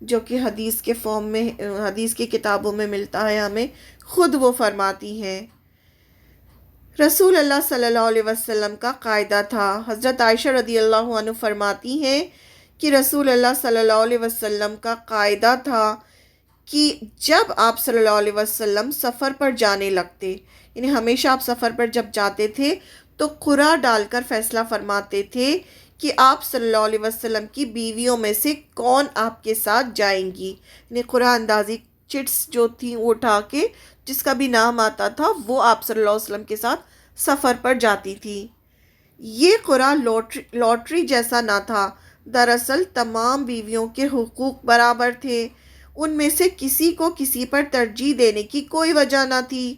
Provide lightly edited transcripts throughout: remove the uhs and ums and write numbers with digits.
جو کہ حدیث کے فارم میں، حدیث کی کتابوں میں ملتا ہے ہمیں، خود وہ فرماتی ہیں۔ رسول اللہ صلی اللہ علیہ وسلم کا قاعدہ تھا۔ حضرت عائشہ رضی اللہ عنہ فرماتی ہیں کہ رسول اللہ صلی اللہ علیہ وسلم کا قاعدہ تھا کہ جب آپ صلی اللہ علیہ وسلم سفر پر جانے لگتے، یعنی ہمیشہ آپ سفر پر جب جاتے تھے تو قرعہ ڈال کر فیصلہ فرماتے تھے کہ آپ صلی اللہ علیہ وسلم کی بیویوں میں سے کون آپ کے ساتھ جائیں گی، یعنی قرعہ اندازی چٹس جو تھیں وہ اٹھا کے جس کا بھی نام آتا تھا وہ آپ صلی اللہ علیہ وسلم کے ساتھ سفر پر جاتی تھی۔ یہ قرعہ لاٹری جیسا نہ تھا، دراصل تمام بیویوں کے حقوق برابر تھے، ان میں سے کسی کو کسی پر ترجیح دینے کی کوئی وجہ نہ تھی۔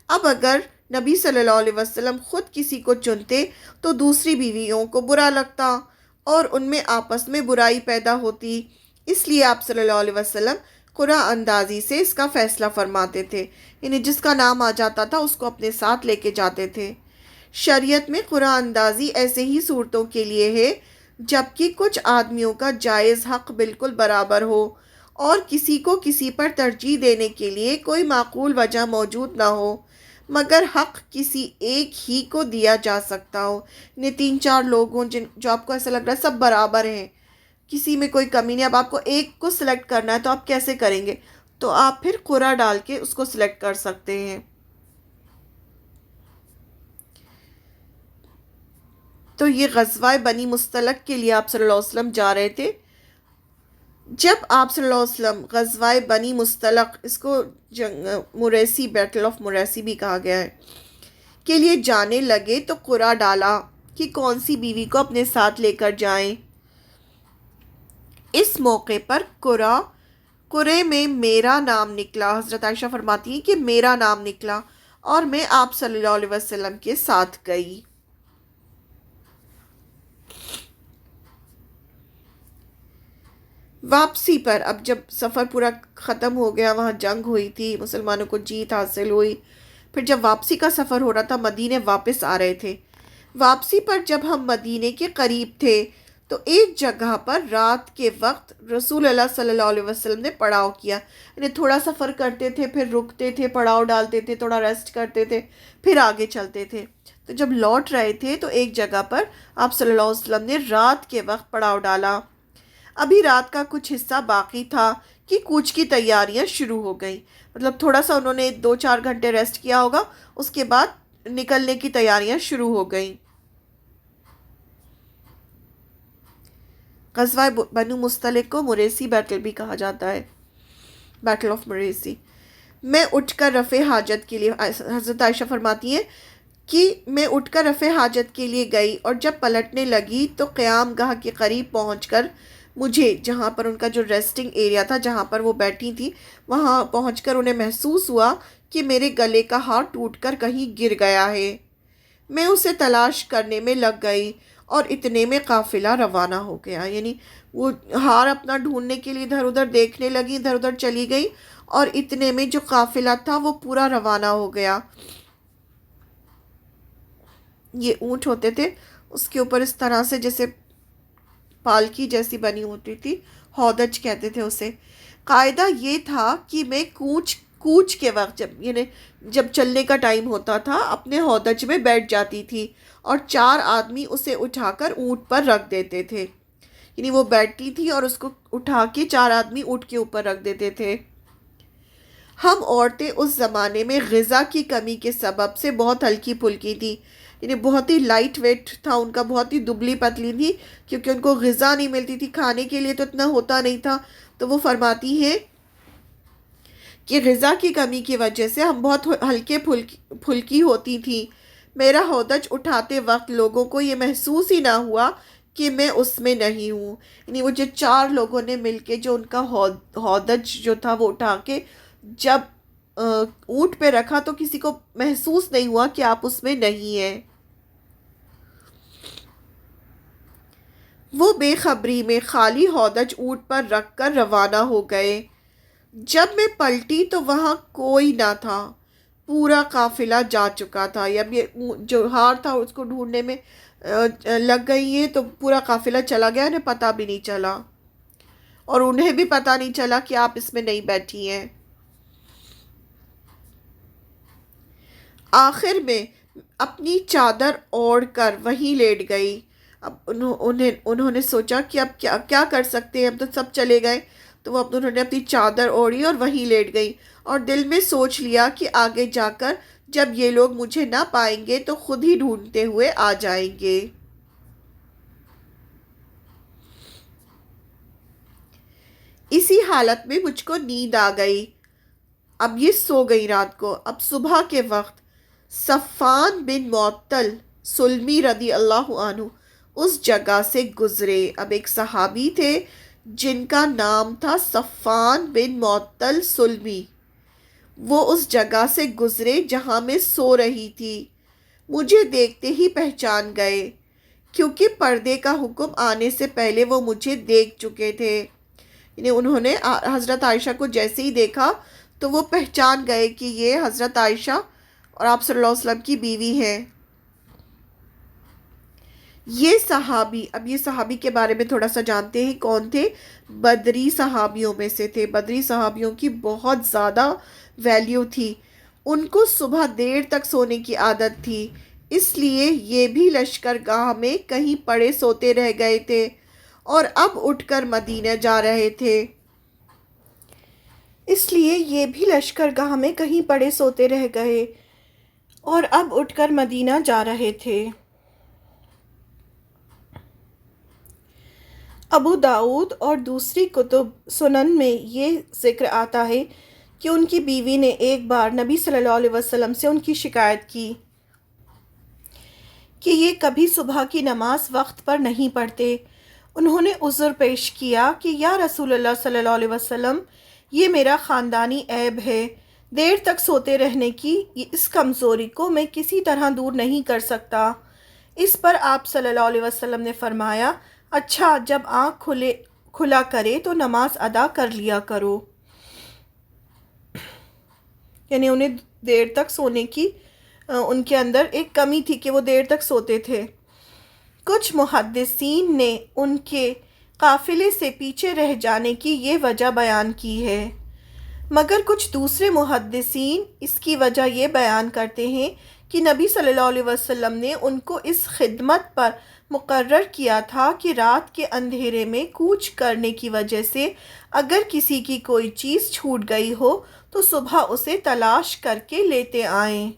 اب اگر نبی صلی اللہ علیہ وسلم خود کسی کو چنتے تو دوسری بیویوں کو برا لگتا اور ان میں آپس میں برائی پیدا ہوتی، اس لیے آپ صلی اللہ علیہ وسلم قرعہ اندازی سے اس کا فیصلہ فرماتے تھے، یعنی جس کا نام آ جاتا تھا اس کو اپنے ساتھ لے کے جاتے تھے۔ شریعت میں قرعہ اندازی ایسے ہی صورتوں کے لیے ہے جبکہ کچھ آدمیوں کا جائز حق بالکل برابر ہو اور کسی کو کسی پر ترجیح دینے کے لیے کوئی معقول وجہ موجود نہ ہو، مگر حق کسی ایک ہی کو دیا جا سکتا ہو، یعنی 3-4 لوگ ہوں جو آپ کو ایسا لگ رہا ہے سب برابر ہیں، کسی میں کوئی کمی نہیں، اب آپ کو ایک کو سلیکٹ کرنا ہے تو آپ کیسے کریں گے؟ تو آپ پھر قرعہ ڈال کے اس کو سلیکٹ کر سکتے ہیں۔ تو یہ غزوہ بنی مستلق کے لیے آپ صلی اللہ علیہ وسلم جا رہے تھے۔ جب آپ صلی اللہ علیہ وسلم غزوہ بنی مستلق، اس کو مریسی، بیٹل آف مریسی بھی کہا گیا ہے، کے لیے جانے لگے تو قرعہ ڈالا کہ کون سی بیوی کو اپنے ساتھ لے کر جائیں۔ اس موقع پر قرعے میں میرا نام نکلا۔ حضرت عائشہ فرماتی ہیں کہ میرا نام نکلا اور میں آپ صلی اللہ علیہ وسلم کے ساتھ گئی۔ واپسی پر، اب جب سفر پورا ختم ہو گیا، وہاں جنگ ہوئی تھی، مسلمانوں کو جیت حاصل ہوئی، پھر جب واپسی کا سفر ہو رہا تھا، مدینے واپس آ رہے تھے، واپسی پر جب ہم مدینے کے قریب تھے تو ایک جگہ پر رات کے وقت رسول اللہ صلی اللہ علیہ وسلم نے پڑاؤ کیا، یعنی تھوڑا سفر کرتے تھے، پھر رکتے تھے، پڑاؤ ڈالتے تھے، تھوڑا ریسٹ کرتے تھے، پھر آگے چلتے تھے۔ تو جب لوٹ رہے تھے تو ایک جگہ پر آپ صلی اللہ علیہ وسلم نے رات کے وقت پڑاؤ ڈالا۔ ابھی رات کا کچھ حصہ باقی تھا کہ کوچ کی تیاریاں شروع ہو گئیں، مطلب تھوڑا سا انہوں نے 2-4 گھنٹے ریسٹ کیا ہوگا، اس کے بعد نکلنے کی تیاریاں شروع ہو گئیں۔ غزوہ بنو مستلق کو مریسی بیٹل بھی کہا جاتا ہے، بیٹل آف مریسی۔ میں اٹھ کر رفع حاجت کے لیے، حضرت عائشہ فرماتی ہیں کہ میں اٹھ کر رفع حاجت کے لیے گئی اور جب پلٹنے لگی تو قیام گاہ کے قریب پہنچ کر مجھے، جہاں پر ان کا جو ریسٹنگ ایریا تھا جہاں پر وہ بیٹھی تھی، وہاں پہنچ کر انہیں محسوس ہوا کہ میرے گلے کا ہار ٹوٹ کر کہیں گر گیا ہے۔ میں اسے تلاش کرنے میں لگ گئی اور اتنے میں قافلہ روانہ ہو گیا، یعنی وہ ہار اپنا ڈھونڈنے کے لیے ادھر ادھر دیکھنے لگی، ادھر ادھر چلی گئی اور اتنے میں جو قافلہ تھا وہ پورا روانہ ہو گیا۔ یہ اونٹ ہوتے تھے، اس کے اوپر اس طرح سے جیسے پالکی جیسی بنی ہوتی تھی، ہودج کہتے تھے اسے۔ قاعدہ یہ تھا کہ میں کوچ کے وقت، جب چلنے کا ٹائم ہوتا تھا، اپنے ہودج میں بیٹھ جاتی تھی اور 4 آدمی اسے اٹھا کر اونٹ پر رکھ دیتے تھے، یعنی وہ بیٹھتی تھی اور اس کو اٹھا کے 4 آدمی اونٹ کے اوپر رکھ دیتے تھے۔ ہم عورتیں اس زمانے میں غذا کی کمی کے سبب سے بہت ہلکی پھلکی تھی، یعنی بہت ہی لائٹ ویٹ تھا ان کا، بہت ہی دبلی پتلی تھی، کیونکہ ان کو غذا نہیں ملتی تھی، کھانے کے لیے تو اتنا ہوتا نہیں تھا۔ تو وہ فرماتی ہیں کہ غذا کی کمی کی وجہ سے ہم بہت ہلکے پھلکی ہوتی تھیں۔ میرا ہودج اٹھاتے وقت لوگوں کو یہ محسوس ہی نہ ہوا کہ میں اس میں نہیں ہوں، یعنی وہ جو 4 لوگوں نے مل کے جو ان کا ہودج جو تھا وہ اٹھا کے جب اونٹ پہ رکھا تو کسی کو محسوس نہیں ہوا کہ آپ اس میں نہیں ہیں۔ وہ بے خبری میں خالی ہودج اونٹ پر رکھ کر روانہ ہو گئے۔ جب میں پلٹی تو وہاں کوئی نہ تھا، پورا قافلہ جا چکا تھا، یا جو ہار تھا اس کو ڈھونڈنے میں لگ گئی ہے تو پورا قافلہ چلا گیا، انہیں پتہ بھی نہیں چلا۔ اور انہیں بھی پتہ نہیں چلا کہ آپ اس میں نہیں بیٹھی ہیں۔ آخر میں اپنی چادر اوڑھ کر وہیں لیٹ گئی۔ اب انہوں نے سوچا کہ اب کیا کر سکتے ہیں، اب تو سب چلے گئے، تو انہوں نے اپنی چادر اوڑھی اور وہیں لیٹ گئی، اور دل میں سوچ لیا کہ آگے جا کر جب یہ لوگ مجھے نہ پائیں گے تو خود ہی ڈھونڈتے ہوئے آ جائیں گے۔ اسی حالت میں مجھ کو نیند آ گئی۔ اب یہ سو گئی رات کو۔ اب صبح کے وقت صفوان بن معطل سلمی رضی اللہ عنہ اس جگہ سے گزرے۔ اب ایک صحابی تھے جن کا نام تھا صفوان بن معطل سلمی، وہ اس جگہ سے گزرے جہاں میں سو رہی تھی۔ مجھے دیکھتے ہی پہچان گئے، کیونکہ پردے کا حکم آنے سے پہلے وہ مجھے دیکھ چکے تھے۔ یعنی انہوں نے حضرت عائشہ کو جیسے ہی دیکھا تو وہ پہچان گئے کہ یہ حضرت عائشہ اور آپ صلی اللہ علیہ وسلم کی بیوی ہیں۔ اب یہ صحابی کے بارے میں تھوڑا سا جانتے ہیں کون تھے۔ بدری صحابیوں میں سے تھے۔ بدری صحابیوں کی بہت زیادہ ویلیو تھی۔ ان کو صبح دیر تک سونے کی عادت تھی، اس لیے یہ بھی لشکرگاہ میں کہیں پڑے سوتے رہ گئے تھے اور اب اٹھ کر مدینہ جا رہے تھے۔ ابو داؤد اور دوسری کتب سنن میں یہ ذکر آتا ہے کہ ان کی بیوی نے ایک بار نبی صلی اللہ علیہ وسلم سے ان کی شکایت کی کہ یہ کبھی صبح کی نماز وقت پر نہیں پڑھتے۔ انہوں نے عذر پیش کیا کہ یا رسول اللہ صلی اللہ علیہ وسلم، یہ میرا خاندانی عیب ہے، دیر تک سوتے رہنے کی اس کمزوری کو میں کسی طرح دور نہیں کر سکتا۔ اس پر آپ صلی اللہ علیہ وسلم نے فرمایا، اچھا، جب آنکھ کھلا کرے تو نماز ادا کر لیا کرو۔ یعنی انہیں دیر تک سونے کی ان کے اندر ایک کمی تھی کہ وہ دیر تک سوتے تھے۔ کچھ محدثین نے ان کے قافلے سے پیچھے رہ جانے کی یہ وجہ بیان کی ہے، مگر کچھ دوسرے محدثین اس کی وجہ یہ بیان کرتے ہیں کہ نبی صلی اللہ علیہ وسلم نے ان کو اس خدمت پر مقرر کیا تھا کہ رات کے اندھیرے میں کوچ کرنے کی وجہ سے اگر کسی کی کوئی چیز چھوٹ گئی ہو تو صبح اسے تلاش کر کے لیتے آئیں۔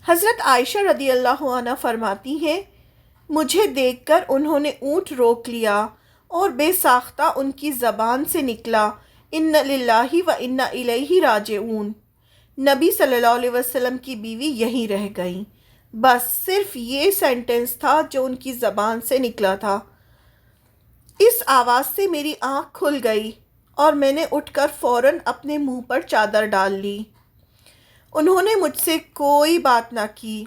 حضرت عائشہ رضی اللہ عنہا فرماتی ہیں، مجھے دیکھ کر انہوں نے اونٹ روک لیا اور بے ساختہ ان کی زبان سے نکلا، ان للہ و انا الیہ راجعون۔ نبی صلی اللہ علیہ وسلم کی بیوی یہیں رہ گئیں۔ بس صرف یہ سینٹنس تھا جو ان کی زبان سے نکلا تھا۔ اس آواز سے میری آنکھ کھل گئی اور میں نے اٹھ کر فوراً اپنے منہ پر چادر ڈال لی۔ انہوں نے مجھ سے کوئی بات نہ کی،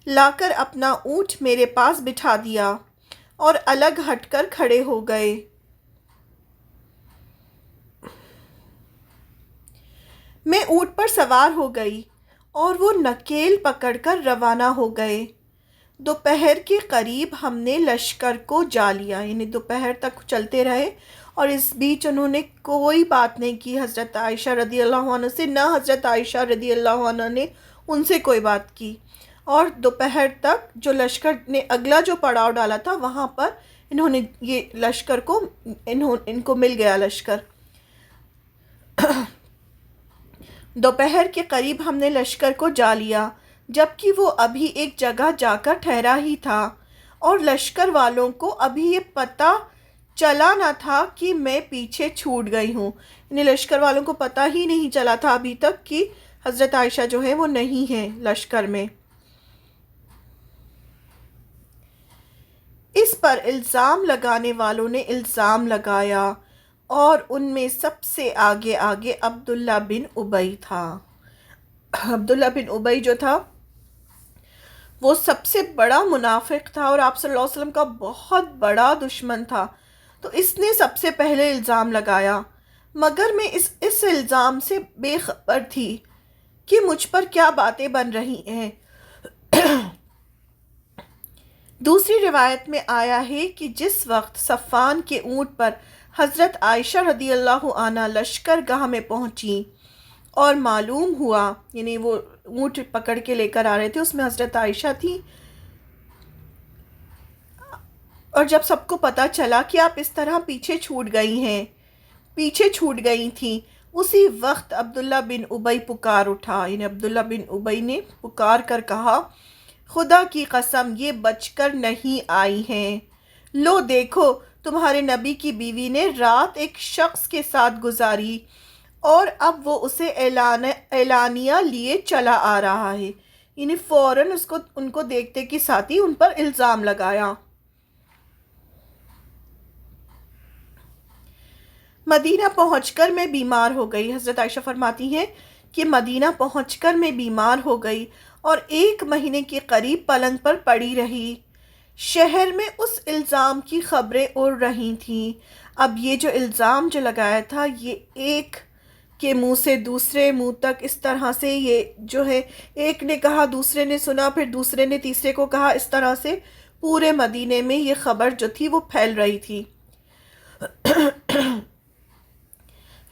لا کر اپنا اونٹ میرے پاس بٹھا دیا اور الگ ہٹ کر کھڑے ہو گئے۔ میں اونٹ پر سوار ہو گئی اور وہ نکیل پکڑ کر روانہ ہو گئے۔ دوپہر کے قریب ہم نے لشکر کو جا لیا، یعنی دوپہر تک چلتے رہے اور اس بیچ انہوں نے کوئی بات نہیں کی حضرت عائشہ رضی اللہ عنہ سے، نہ حضرت عائشہ رضی اللہ عنہ نے ان سے کوئی بات کی۔ اور دوپہر تک جو لشکر نے اگلا جو پڑاؤ ڈالا تھا وہاں پر انہوں نے یہ لشکر کو ان کو مل گیا لشکر۔ دوپہر کے قریب ہم نے لشکر کو جا لیا، جبکہ وہ ابھی ایک جگہ جا کر ٹھہرا ہی تھا اور لشکر والوں کو ابھی یہ پتہ چلا نہ تھا کہ میں پیچھے چھوٹ گئی ہوں۔ یعنی لشکر والوں کو پتہ ہی نہیں چلا تھا ابھی تک کہ حضرت عائشہ جو ہے وہ نہیں ہے لشکر میں۔ اس پر الزام لگانے والوں نے الزام لگایا اور ان میں سب سے آگے عبداللہ بن ابی تھا۔ عبداللہ بن ابی جو تھا وہ سب سے بڑا منافق تھا اور آپ صلی اللہ علیہ وسلم کا بہت بڑا دشمن تھا، تو اس نے سب سے پہلے الزام لگایا، مگر میں اس الزام سے بے خبر تھی کہ مجھ پر کیا باتیں بن رہی ہیں۔ دوسری روایت میں آیا ہے کہ جس وقت صفان کے اونٹ پر حضرت عائشہ رضی اللہ عنہا لشکر گاہ میں پہنچی اور معلوم ہوا، یعنی وہ اونٹ پکڑ کے لے کر آ رہے تھے، اس میں حضرت عائشہ تھی، اور جب سب کو پتہ چلا کہ آپ اس طرح پیچھے چھوٹ گئی تھیں، اسی وقت عبداللہ بن ابی پکار اٹھا، یعنی عبداللہ بن ابی نے پکار کر کہا، خدا کی قسم یہ بچ کر نہیں آئی ہیں، لو دیکھو تمہارے نبی کی بیوی نے رات ایک شخص کے ساتھ گزاری اور اب وہ اسے اعلانیہ لیے چلا آ رہا ہے، یعنی فوراً ان کو دیکھتے کے ساتھ ہی ان پر الزام لگایا۔ مدینہ پہنچ کر میں بیمار ہو گئی۔ حضرت عائشہ فرماتی ہیں کہ مدینہ پہنچ کر میں بیمار ہو گئی اور 1 مہینے کے قریب پلنگ پر پڑی رہی۔ شہر میں اس الزام کی خبریں اڑ رہی تھیں۔ اب یہ جو الزام جو لگایا تھا، یہ ایک کے منہ سے دوسرے منہ تک اس طرح سے، یہ جو ہے ایک نے کہا، دوسرے نے سنا، پھر دوسرے نے تیسرے کو کہا، اس طرح سے پورے مدینے میں یہ خبر جو تھی وہ پھیل رہی تھی۔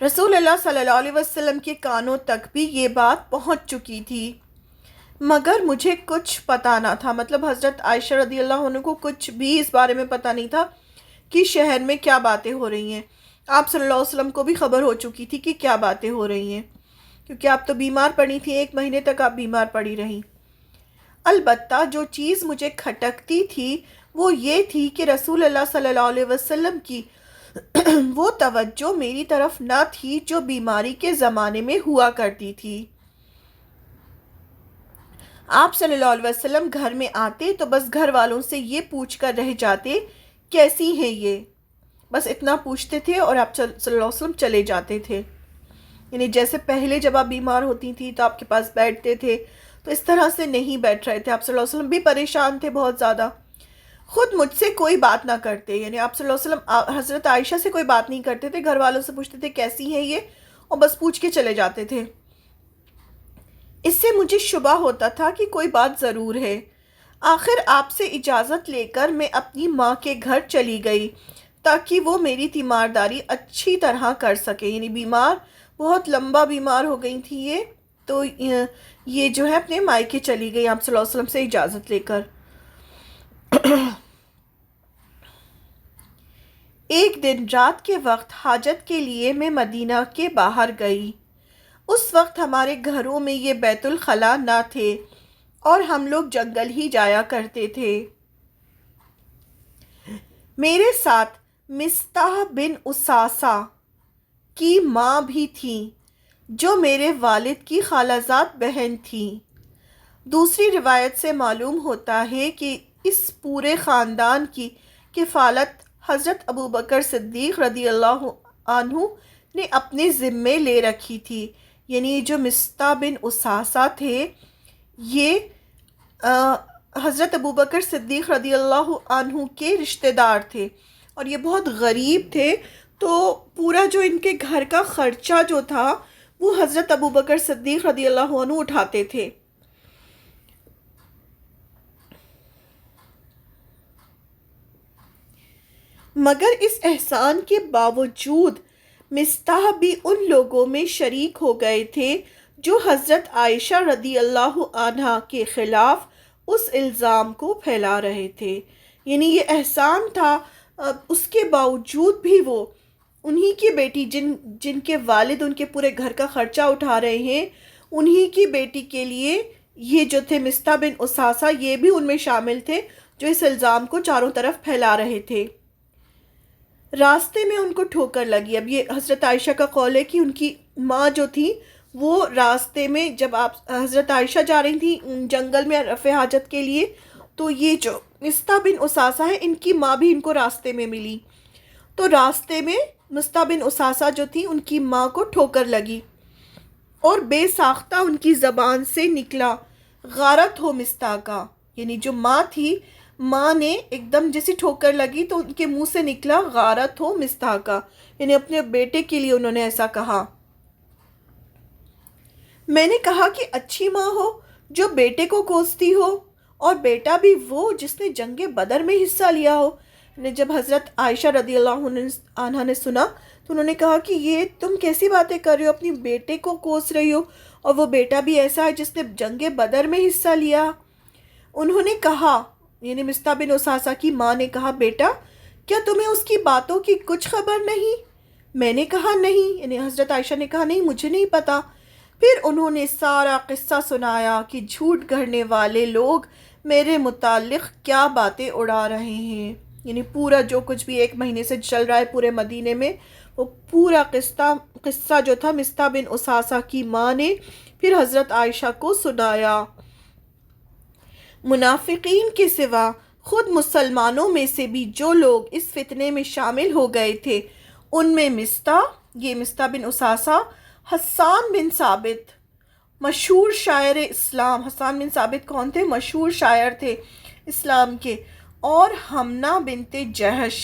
رسول اللہ صلی اللہ علیہ وسلم کے کانوں تک بھی یہ بات پہنچ چکی تھی، مگر مجھے کچھ پتہ نہ تھا، مطلب حضرت عائشہ رضی اللہ عنہ کو کچھ بھی اس بارے میں پتہ نہیں تھا کہ شہر میں کیا باتیں ہو رہی ہیں۔ آپ صلی اللہ علیہ وسلم کو بھی خبر ہو چکی تھی کہ کیا باتیں ہو رہی ہیں، کیونکہ آپ تو بیمار پڑی تھیں، 1 مہینے تک آپ بیمار پڑی رہیں۔ البتہ جو چیز مجھے کھٹکتی تھی وہ یہ تھی کہ رسول اللہ صلی اللہ علیہ وسلم کی وہ توجہ میری طرف نہ تھی جو بیماری کے زمانے میں ہوا کرتی تھی۔ آپ صلی اللہ علیہ وسلم گھر میں آتے تو بس گھر والوں سے یہ پوچھ کر رہ جاتے، کیسی ہیں یہ، بس اتنا پوچھتے تھے اور آپ صلی اللہ علیہ وسلم چلے جاتے تھے۔ یعنی جیسے پہلے جب آپ بیمار ہوتی تھی تو آپ کے پاس بیٹھتے تھے، تو اس طرح سے نہیں بیٹھ رہے تھے۔ آپ صلی اللہ علیہ وسلم بھی پریشان تھے بہت زیادہ، خود مجھ سے کوئی بات نہ کرتے، یعنی آپ صلی اللہ علیہ وسلم حضرت عائشہ سے کوئی بات نہیں کرتے تھے، گھر والوں سے پوچھتے تھے کیسی ہیں یہ، اور بس پوچھ کے چلے جاتے تھے۔ اس سے مجھے شبہ ہوتا تھا کہ کوئی بات ضرور ہے۔ آخر آپ سے اجازت لے کر میں اپنی ماں کے گھر چلی گئی تاکہ وہ میری تیمارداری اچھی طرح کر سکے، یعنی بیمار، بہت لمبا بیمار ہو گئی تھی یہ، تو یہ جو ہے اپنے مائکے چلی گئی آپ صلی اللہ علیہ وسلم سے اجازت لے کر۔ ایک دن رات کے وقت حاجت کے لیے میں مدینہ کے باہر گئی۔ اس وقت ہمارے گھروں میں یہ بیت الخلا نہ تھے اور ہم لوگ جنگل ہی جایا کرتے تھے۔ میرے ساتھ مصطح بن اساسہ کی ماں بھی تھی جو میرے والد کی خالہ زاد بہن تھی۔ دوسری روایت سے معلوم ہوتا ہے کہ اس پورے خاندان کی کفالت حضرت ابوبکر صدیق رضی اللہ عنہ نے اپنے ذمے لے رکھی تھی، یعنی جو مصطح بن اساسہ تھے یہ حضرت ابوبکر صدیق رضی اللہ عنہ کے رشتہ دار تھے اور یہ بہت غریب تھے، تو پورا جو ان کے گھر کا خرچہ جو تھا وہ حضرت ابوبکر صدیق رضی اللہ عنہ اٹھاتے تھے۔ مگر اس احسان کے باوجود مصطح بھی ان لوگوں میں شریک ہو گئے تھے جو حضرت عائشہ رضی اللہ عنہا کے خلاف اس الزام کو پھیلا رہے تھے، یعنی یہ احسان تھا، اس کے باوجود بھی وہ انہی کی بیٹی جن کے والد ان کے پورے گھر کا خرچہ اٹھا رہے ہیں، انہی کی بیٹی کے لیے یہ جو تھے مصطح بن اساسہ، یہ بھی ان میں شامل تھے جو اس الزام کو چاروں طرف پھیلا رہے تھے۔ راستے میں ان کو ٹھوکر لگی۔ اب یہ حضرت عائشہ کا قول ہے کہ ان کی ماں جو تھی وہ راستے میں، جب آپ حضرت عائشہ جا رہی تھی جنگل میں رفع حاجت کے لیے، تو یہ جو مصطح بن اساسہ ہے ان کی ماں بھی ان کو راستے میں ملی، تو راستے میں مصطح بن اساسہ جو تھی ان کی ماں کو ٹھوکر لگی اور بے ساختہ ان کی زبان سے نکلا، غارت ہو مصطح کا، یعنی جو ماں تھی، ماں نے ایک دم جیسی ٹھوکر لگی تو ان کے منہ سے نکلا، غارت ہو مصطح کا، یعنی اپنے بیٹے کے لیے انہوں نے ایسا کہا۔ میں نے کہا کہ اچھی ماں ہو جو بیٹے کو کوستی ہو اور بیٹا بھی وہ جس نے جنگ بدر میں حصہ لیا ہو۔ جب حضرت عائشہ رضی اللہ عنہا نے سنا تو انہوں نے کہا کہ یہ تم کیسی باتیں کر رہے ہو، اپنی بیٹے کو کوس رہی ہو، اور وہ بیٹا بھی ایسا ہے جس نے جنگ بدر میں حصہ لیا۔ انہوں نے کہا، یعنی مصطح بن اساسہ کی ماں نے کہا، بیٹا کیا تمہیں اس کی باتوں کی کچھ خبر نہیں؟ میں نے کہا نہیں، یعنی حضرت عائشہ نے کہا نہیں، مجھے نہیں پتا۔ پھر انہوں نے سارا قصہ سنایا کہ جھوٹ گھڑنے والے لوگ میرے متعلق کیا باتیں اڑا رہے ہیں، یعنی پورا جو کچھ بھی 1 مہینے سے چل رہا ہے پورے مدینے میں، وہ پورا قصہ جو تھا مصطح بن اساسہ کی ماں نے پھر حضرت عائشہ کو سنایا۔ منافقین کے سوا خود مسلمانوں میں سے بھی جو لوگ اس فتنے میں شامل ہو گئے تھے، ان میں مصطح بن اساسہ، حسان بن ثابت مشہور شاعر اسلام، حسان بن ثابت کون تھے؟ مشہور شاعر تھے اسلام کے، اور حمنہ بنت جہش،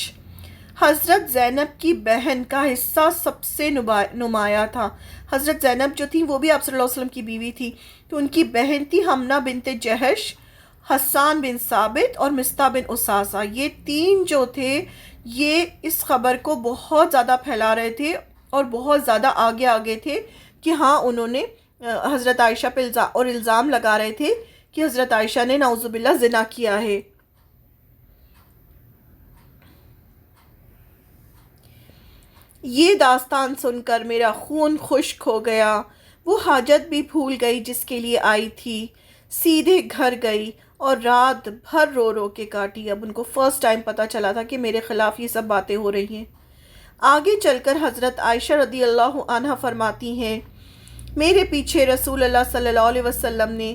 حضرت زینب کی بہن کا حصہ سب سے نمایاں تھا۔ حضرت زینب جو تھی وہ بھی آپ صلی اللہ علیہ وسلم کی بیوی تھی، تو ان کی بہن تھی حمنہ بنت جہش، حسان بن ثابت اور مصطح بن اساسہ۔ یہ 3 جو تھے یہ اس خبر کو بہت زیادہ پھیلا رہے تھے اور بہت زیادہ آگے تھے کہ ہاں انہوں نے حضرت عائشہ پہ الزام لگا رہے تھے کہ حضرت عائشہ نے نعوذ باللہ زنا کیا ہے۔ یہ داستان سن کر میرا خون خشک ہو گیا، وہ حاجت بھی بھول گئی جس کے لیے آئی تھی، سیدھے گھر گئی اور رات بھر رو رو کے کاٹی۔ اب ان کو فرسٹ ٹائم پتہ چلا تھا کہ میرے خلاف یہ سب باتیں ہو رہی ہیں۔ آگے چل کر حضرت عائشہ رضی اللہ عنہا فرماتی ہیں، میرے پیچھے رسول اللہ صلی اللہ علیہ وسلم نے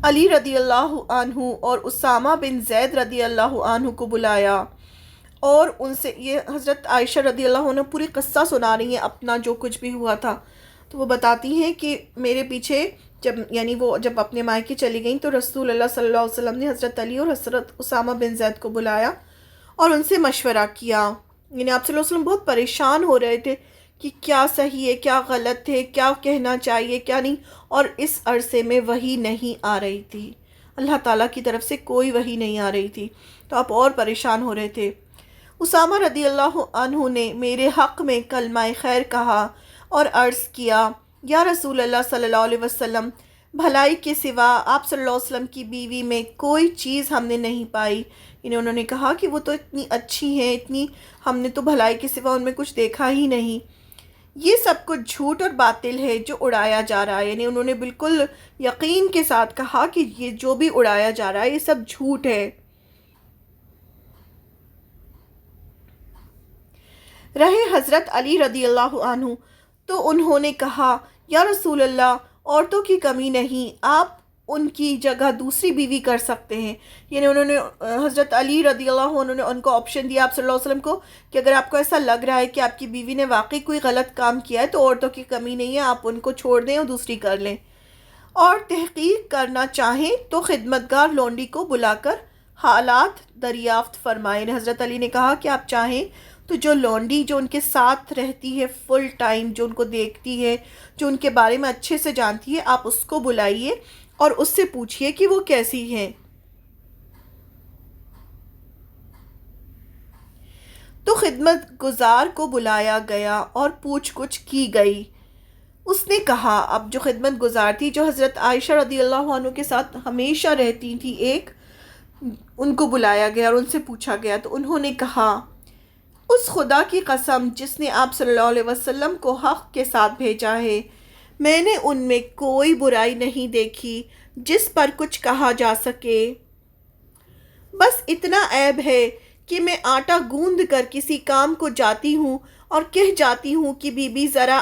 علی رضی اللہ عنہ اور اسامہ بن زید رضی اللہ عنہ کو بلایا، اور ان سے یہ حضرت عائشہ رضی اللہ عنہ پوری قصہ سنا رہی ہیں اپنا جو کچھ بھی ہوا تھا۔ تو وہ بتاتی ہیں کہ میرے پیچھے وہ جب اپنے مائکے چلی گئیں تو رسول اللہ صلی اللہ علیہ وسلم نے حضرت علی اور حضرت اسامہ بن زید کو بلایا اور ان سے مشورہ کیا۔ یعنی آپ صلی اللہ علیہ وسلم بہت پریشان ہو رہے تھے کہ کیا صحیح ہے، کیا غلط ہے، کیا کہنا چاہیے، کیا نہیں، اور اس عرصے میں وحی نہیں آ رہی تھی، اللہ تعالیٰ کی طرف سے کوئی وحی نہیں آ رہی تھی، تو آپ اور پریشان ہو رہے تھے۔ اسامہ رضی اللہ عنہ نے میرے حق میں کلمہ خیر کہا اور عرض کیا، یا رسول اللہ صلی اللہ علیہ وسلم، بھلائی کے سوا آپ صلی اللہ علیہ وسلم کی بیوی میں کوئی چیز ہم نے نہیں پائی۔ انہوں نے کہا کہ وہ تو اتنی اچھی ہیں، ہم نے تو بھلائی کے سوا ان میں کچھ دیکھا ہی نہیں۔ یہ سب کچھ جھوٹ اور باطل ہے جو اڑایا جا رہا ہے، یعنی انہوں نے بالکل یقین کے ساتھ کہا کہ یہ جو بھی اڑایا جا رہا ہے یہ سب جھوٹ ہے۔ رہے حضرت علی رضی اللہ عنہ تو انہوں نے کہا، یا رسول اللہ، عورتوں کی کمی نہیں، آپ ان کی جگہ دوسری بیوی کر سکتے ہیں۔ یعنی انہوں نے حضرت علی رضی اللہ عنہ نے ان کو آپشن دیا آپ صلی اللہ علیہ وسلم کو کہ اگر آپ کو ایسا لگ رہا ہے کہ آپ کی بیوی نے واقعی کوئی غلط کام کیا ہے تو عورتوں کی کمی نہیں ہے، آپ ان کو چھوڑ دیں اور دوسری کر لیں، اور تحقیق کرنا چاہیں تو خدمتگار لونڈی کو بلا کر حالات دریافت فرمائیں۔ حضرت علی نے کہا کہ آپ چاہیں تو جو لونڈی جو ان کے ساتھ رہتی ہے فل ٹائم، جو ان کو دیکھتی ہے، جو ان کے بارے میں اچھے سے جانتی ہے، آپ اس کو بلائیے اور اس سے پوچھئے کہ وہ کیسی ہیں۔ تو خدمت گزار کو بلایا گیا اور پوچھ گچھ کی گئی۔ اس نے کہا، اب جو خدمت گزار تھی جو حضرت عائشہ رضی اللہ عنہ کے ساتھ ہمیشہ رہتی تھی، ان کو بلایا گیا اور ان سے پوچھا گیا، تو انہوں نے کہا، اس خدا کی قسم جس نے آپ صلی اللہ علیہ وسلم کو حق کے ساتھ بھیجا ہے، میں نے ان میں کوئی برائی نہیں دیکھی جس پر کچھ کہا جا سکے۔ بس اتنا عیب ہے کہ میں آٹا گوندھ کر کسی کام کو جاتی ہوں اور کہہ جاتی ہوں کہ بی بی ذرا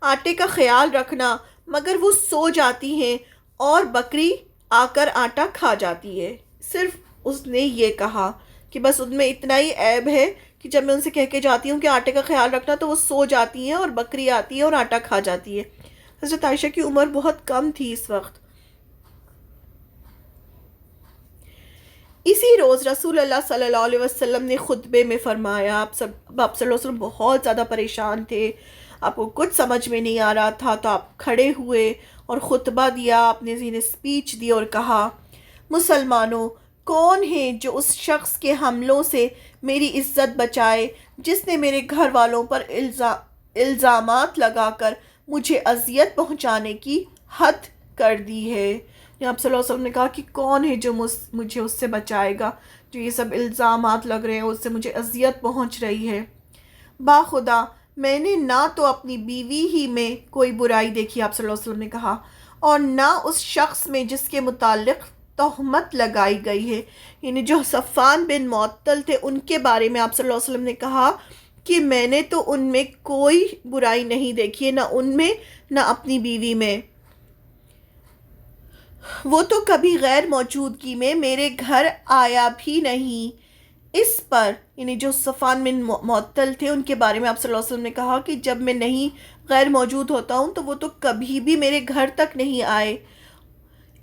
آٹے کا خیال رکھنا، مگر وہ سو جاتی ہیں اور بکری آ کر آٹا کھا جاتی ہے۔ صرف اس نے یہ کہا کہ بس ان میں اتنا ہی عیب ہے کہ جب میں ان سے کہہ کے جاتی ہوں کہ آٹے کا خیال رکھنا تو وہ سو جاتی ہیں اور بکری آتی ہے اور آٹا کھا جاتی ہے۔ حضرت عائشہ کی عمر بہت کم تھی اس وقت۔ اسی روز رسول اللہ صلی اللہ علیہ وسلم نے خطبے میں فرمایا، آپ صلی اللہ علیہ وسلم بہت زیادہ پریشان تھے، آپ کو کچھ سمجھ میں نہیں آ رہا تھا، تو آپ کھڑے ہوئے اور خطبہ دیا، اپنے ذہن اسپیچ دی اور کہا، مسلمانوں، کون ہے جو اس شخص کے حملوں سے میری عزت بچائے جس نے میرے گھر والوں پر الزامات لگا کر مجھے اذیت پہنچانے کی حد کر دی ہے؟ آپ صلی اللہ علیہ وسلم نے کہا کہ کون ہے جو مجھے اس سے بچائے گا، جو یہ سب الزامات لگ رہے ہیں، اس سے مجھے اذیت پہنچ رہی ہے۔ باخدا میں نے نہ تو اپنی بیوی ہی میں کوئی برائی دیکھی، آپ صلی اللہ علیہ وسلم نے کہا، اور نہ اس شخص میں جس کے متعلق تہمت لگائی گئی ہے، یعنی جو صفوان بن معطل تھے ان کے بارے میں آپ صلی اللہ علیہ وسلم نے کہا کہ میں نے تو ان میں کوئی برائی نہیں دیکھی ہے، نہ ان میں نہ اپنی بیوی میں۔ وہ تو کبھی غیر موجودگی میں میرے گھر آیا بھی نہیں۔ اس پر یعنی جو صفوان بن معطل تھے ان کے بارے میں آپ صلی اللہ علیہ وسلم نے کہا کہ جب میں نہیں غیر موجود ہوتا ہوں تو وہ تو کبھی بھی میرے گھر تک نہیں آئے۔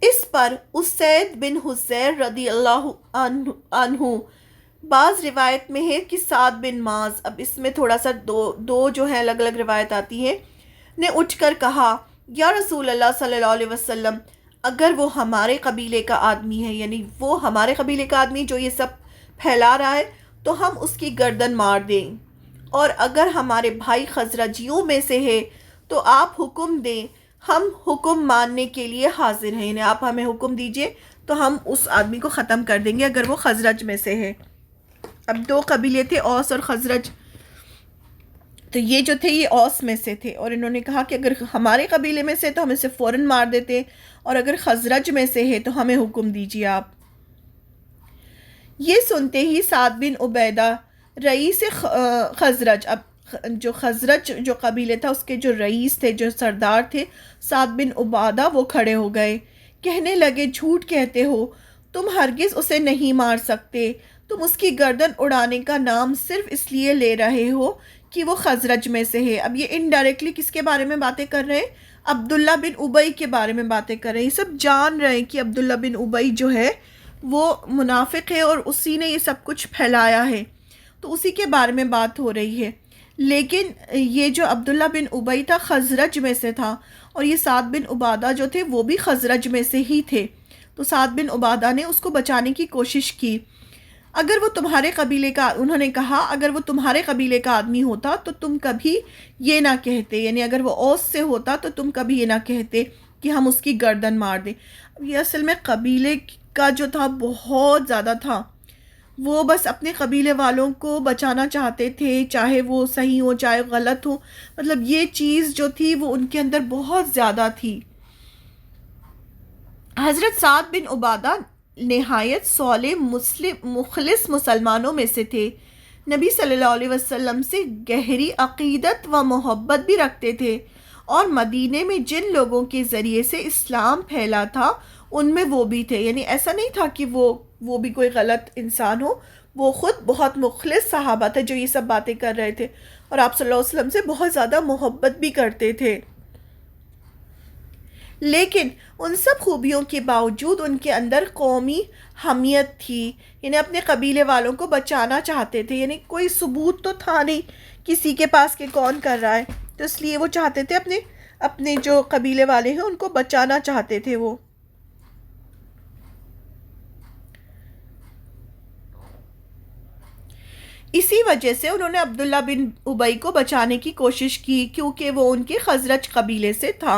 اس پر اسید بن حضیر رضی اللہ عنہ، بعض روایت میں ہے کہ سعد بن معاذ، اب اس میں تھوڑا سا دو جو ہے الگ الگ روایت آتی ہے، نے اٹھ کر کہا یا رسول اللہ صلی اللہ علیہ وسلم، اگر وہ ہمارے قبیلے کا آدمی ہے، یعنی وہ ہمارے قبیلے کا آدمی جو یہ سب پھیلا رہا ہے، تو ہم اس کی گردن مار دیں، اور اگر ہمارے بھائی خزرجیوں میں سے ہے تو آپ حکم دیں، ہم حکم ماننے کے لیے حاضر ہیں، یعنی آپ ہمیں حکم دیجئے تو ہم اس آدمی کو ختم کر دیں گے اگر وہ خزرج میں سے ہے۔ اب دو قبیلے تھے، اوس اور خزرج، تو یہ جو تھے یہ اوس میں سے تھے، اور انہوں نے کہا کہ اگر ہمارے قبیلے میں سے تو ہم اسے فوراً مار دیتے، اور اگر خزرج میں سے ہے تو ہمیں حکم دیجیے آپ۔ یہ سنتے ہی سعد بن عبیدہ رئیس خزرج، اب جو خزرج جو قبیلے تھا اس کے جو رئیس تھے، جو سردار تھے سعد بن عبادہ، وہ کھڑے ہو گئے، کہنے لگے جھوٹ کہتے ہو، تم ہرگز اسے نہیں مار سکتے، تم اس کی گردن اڑانے کا نام صرف اس لیے لے رہے ہو کہ وہ خزرج میں سے ہے۔ اب یہ انڈائریکٹلی کس کے بارے میں باتیں کر رہے ہیں؟ عبداللہ بن ابی کے بارے میں باتیں کر رہے ہیں۔ یہ سب جان رہے ہیں کہ عبداللہ بن ابی جو ہے وہ منافق ہے اور اسی نے یہ سب کچھ پھیلایا ہے، تو اسی کے بارے میں بات ہو رہی ہے۔ لیکن یہ جو عبداللہ بن ابی تھا خزرج میں سے تھا، اور یہ سعد بن عبادہ جو تھے وہ بھی خزرج میں سے ہی تھے، تو سعد بن عبادہ نے اس کو بچانے کی کوشش کی۔ اگر وہ تمہارے قبیلے کا، انہوں نے کہا اگر وہ تمہارے قبیلے کا آدمی ہوتا تو تم کبھی یہ نہ کہتے، یعنی اگر وہ اوس سے ہوتا تو تم کبھی یہ نہ کہتے کہ ہم اس کی گردن مار دیں۔ اب یہ اصل میں قبیلے کا جو تھا بہت زیادہ تھا، وہ بس اپنے قبیلے والوں کو بچانا چاہتے تھے، چاہے وہ صحیح ہو چاہے غلط ہو، مطلب یہ چیز جو تھی وہ ان کے اندر بہت زیادہ تھی۔ حضرت سعد بن عبادہ نہایت صالح مخلص مسلمانوں میں سے تھے، نبی صلی اللہ علیہ وسلم سے گہری عقیدت و محبت بھی رکھتے تھے، اور مدینے میں جن لوگوں کے ذریعے سے اسلام پھیلا تھا ان میں وہ بھی تھے، یعنی ایسا نہیں تھا کہ وہ بھی کوئی غلط انسان ہو، وہ خود بہت مخلص صحابہ تھے جو یہ سب باتیں کر رہے تھے، اور آپ صلی اللہ علیہ وسلم سے بہت زیادہ محبت بھی کرتے تھے۔ لیکن ان سب خوبیوں کے باوجود ان کے اندر قومی حمیت تھی، یعنی اپنے قبیلے والوں کو بچانا چاہتے تھے، یعنی کوئی ثبوت تو تھا نہیں کسی کے پاس کہ کون کر رہا ہے، تو اس لیے وہ چاہتے تھے اپنے جو قبیلے والے ہیں ان کو بچانا چاہتے تھے وہ۔ اسی وجہ سے انہوں نے عبداللہ بن ابی کو بچانے کی کوشش کی کیونکہ وہ ان کے خزرج قبیلے سے تھا۔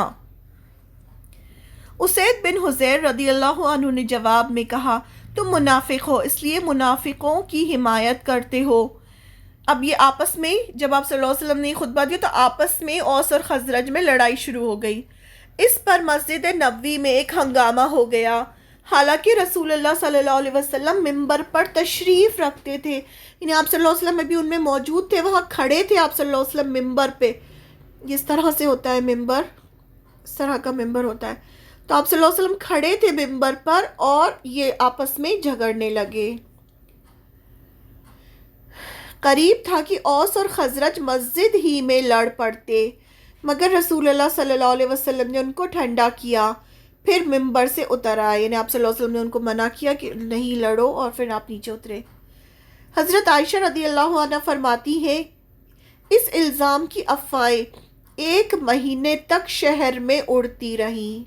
اسید بن حضیر رضی اللہ عنہ نے جواب میں کہا تم منافق ہو، اس لیے منافقوں کی حمایت کرتے ہو۔ اب یہ آپس میں جب آپ صلی اللہ علیہ وسلم نے خطبہ دیا تو آپس میں اوس اور خزرج میں لڑائی شروع ہو گئی۔ اس پر مسجد نبوی میں ایک ہنگامہ ہو گیا، حالانکہ رسول اللہ صلی اللہ علیہ وسلم ممبر پر تشریف رکھتے تھے، یعنی آپ صلی اللہ علیہ وسلم ابھی ان میں موجود تھے، وہاں کھڑے تھے آپ صلی اللہ علیہ وسلم ممبر پہ، اس طرح سے ہوتا ہے ممبر، اس طرح کا ممبر ہوتا ہے، تو آپ صلی اللہ علیہ وسلم کھڑے تھے ممبر پر اور یہ آپس میں جھگڑنے لگے۔ قریب تھا کہ اوس اور خزرج مسجد ہی میں لڑ پڑتے، مگر رسول اللہ صلی اللہ علیہ وسلم نے ان کو ٹھنڈا کیا، پھر ممبر سے اتر آئے، یعنی آپ صلی اللہ علیہ وسلم نے ان کو منع کیا کہ نہیں لڑو، اور پھر آپ نیچے اترے۔ حضرت عائشہ رضی اللہ عنہ فرماتی ہے اس الزام کی افواہیں 1 مہینے تک شہر میں اڑتی رہیں۔